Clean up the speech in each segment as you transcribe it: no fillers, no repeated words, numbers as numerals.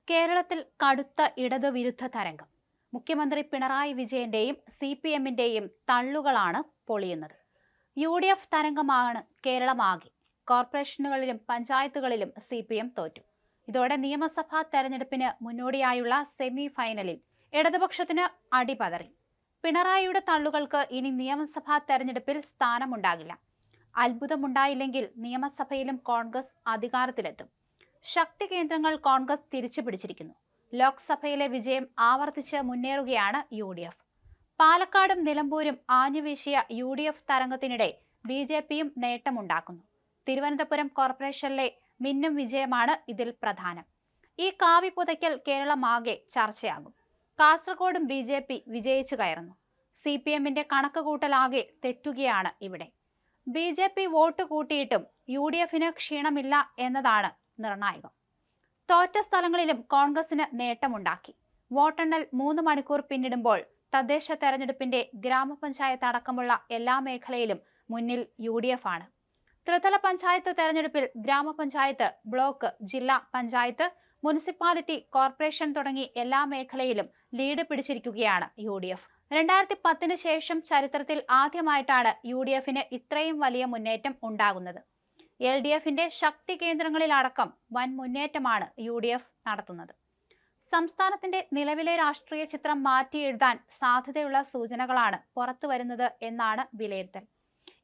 കേരളത്തിൽ കടുത്ത ഇടതുവിരുദ്ധ തരംഗം. മുഖ്യമന്ത്രി പിണറായി വിജയന്റെയും CPM-ന്റെയും തള്ളുകളാണ് പൊളിയുന്നത്. UDF തരംഗമാണ് കേരളമാകെ. കോർപ്പറേഷനുകളിലും പഞ്ചായത്തുകളിലും CPM തോറ്റു. ഇതോടെ നിയമസഭാ തെരഞ്ഞെടുപ്പിന് മുന്നോടിയായുള്ള സെമി ഫൈനലിൽ ഇടതുപക്ഷത്തിന് അടിപതറി. പിണറായിയുടെ തള്ളുകൾക്ക് ഇനി നിയമസഭാ തെരഞ്ഞെടുപ്പിൽ സ്ഥാനമുണ്ടാകില്ല. അത്ഭുതമുണ്ടായില്ലെങ്കിൽ നിയമസഭയിലും കോൺഗ്രസ് അധികാരത്തിലെത്തും. ശക്തി കേന്ദ്രങ്ങൾ കോൺഗ്രസ് തിരിച്ചുപിടിച്ചിരിക്കുന്നു. ലോക്സഭയിലെ വിജയം ആവർത്തിച്ച് മുന്നേറുകയാണ് UDF. പാലക്കാടും നിലമ്പൂരും ആഞ്ഞുവീശിയ UDF തരംഗത്തിനിടെ BJPയും നേട്ടമുണ്ടാക്കുന്നു. തിരുവനന്തപുരം കോർപ്പറേഷനിലെ മിന്നും വിജയമാണ് ഇതിൽ പ്രധാനം. ഈ കാവി പുതയ്ക്കൽ കേരളമാകെ ചർച്ചയാകും. കാസർഗോഡും BJP വിജയിച്ചു കയറുന്നു. CPM-ന്റെ കണക്കുകൂട്ടലാകെ തെറ്റുകയാണ് ഇവിടെ. BJP വോട്ട് കൂട്ടിയിട്ടും UDF-ന് ക്ഷീണമില്ല എന്നതാണ് നിർണായകം. തോറ്റ സ്ഥലങ്ങളിലും കോൺഗ്രസിന് നേട്ടമുണ്ടാക്കി. വോട്ടെണ്ണൽ 3 മണിക്കൂർ പിന്നിടുമ്പോൾ തദ്ദേശ തെരഞ്ഞെടുപ്പിന്റെ ഗ്രാമപഞ്ചായത്ത് അടക്കമുള്ള എല്ലാ മേഖലയിലും മുന്നിൽ UDF ആണ്. ത്രിതല പഞ്ചായത്ത് തെരഞ്ഞെടുപ്പിൽ ഗ്രാമപഞ്ചായത്ത്, ബ്ലോക്ക്, ജില്ലാ പഞ്ചായത്ത്, മുനിസിപ്പാലിറ്റി, കോർപ്പറേഷൻ തുടങ്ങി എല്ലാ മേഖലയിലും ലീഡ് പിടിച്ചിരിക്കുകയാണ് UDF. 2010 ശേഷം ചരിത്രത്തിൽ ആദ്യമായിട്ടാണ് UDF-ന് ഇത്രയും വലിയ മുന്നേറ്റം ഉണ്ടാകുന്നത്. LDF-ന്റെ ശക്തി കേന്ദ്രങ്ങളിലടക്കം വൻ മുന്നേറ്റമാണ് UDF നടത്തുന്നത്. സംസ്ഥാനത്തിന്റെ നിലവിലെ രാഷ്ട്രീയ ചിത്രം മാറ്റിയെഴുതാൻ സാധ്യതയുള്ള സൂചനകളാണ് പുറത്തുവരുന്നത് എന്നാണ് വിലയിരുത്തൽ.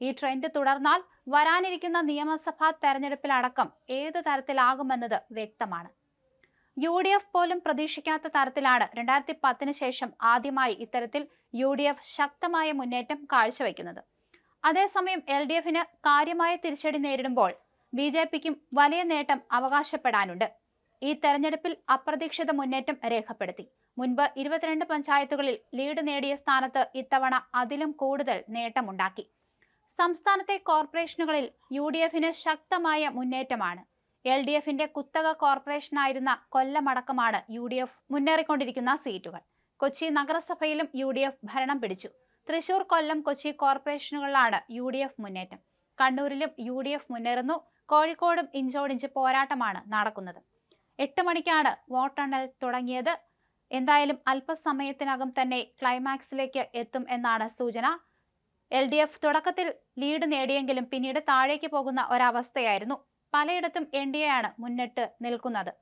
ഈ ട്രെൻഡ് തുടർന്നാൽ വരാനിരിക്കുന്ന നിയമസഭാ തെരഞ്ഞെടുപ്പിലടക്കം ഏത് തരത്തിലാകുമെന്നത് വ്യക്തമാണ്. UDF പോലും പ്രതീക്ഷിക്കാത്ത തരത്തിലാണ് 2010 ശേഷം ആദ്യമായി ഇത്തരത്തിൽ UDF ശക്തമായ മുന്നേറ്റം കാഴ്ചവെക്കുന്നത്. അതേസമയം LDF-ന് കാര്യമായ തിരിച്ചടി നേരിടുമ്പോൾ BJPക്കും വലിയ നേട്ടം അവകാശപ്പെടാനുണ്ട്. ഈ തെരഞ്ഞെടുപ്പിൽ അപ്രതീക്ഷിത മുന്നേറ്റം രേഖപ്പെടുത്തി. മുൻപ് 22 പഞ്ചായത്തുകളിൽ ലീഡ് നേടിയ സ്ഥാനത്ത് ഇത്തവണ അതിലും കൂടുതൽ നേട്ടമുണ്ടാക്കി. സംസ്ഥാനത്തെ കോർപ്പറേഷനുകളിൽ UDF-ന് ശക്തമായ മുന്നേറ്റമാണ്. LDF-ന്റെ കുത്തക കോർപ്പറേഷനായിരുന്ന കൊല്ലമടക്കമാണ് UDF മുന്നേറിക്കൊണ്ടിരിക്കുന്ന സീറ്റുകൾ. കൊച്ചി നഗരസഭയിലും UDF ഭരണം പിടിച്ചു. തൃശൂർ, കൊല്ലം, കൊച്ചി കോർപ്പറേഷനുകളിലാണ് UDF മുന്നേറ്റം. കണ്ണൂരിലും UDF മുന്നേറുന്നു. കോഴിക്കോടും ഇഞ്ചോടിഞ്ച് പോരാട്ടമാണ് നടക്കുന്നത്. 8 മണിക്കാണ് വോട്ടെണ്ണൽ തുടങ്ങിയത്. എന്തായാലും അല്പസമയത്തിനകം തന്നെ ക്ലൈമാക്സിലേക്ക് എത്തും എന്നാണ് സൂചന. LDF തുടക്കത്തിൽ ലീഡ് നേടിയെങ്കിലും പിന്നീട് താഴേക്ക് പോകുന്ന ഒരവസ്ഥയായിരുന്നു. പലയിടത്തും NDA ആണ് മുന്നിട്ട് നിൽക്കുന്നത്.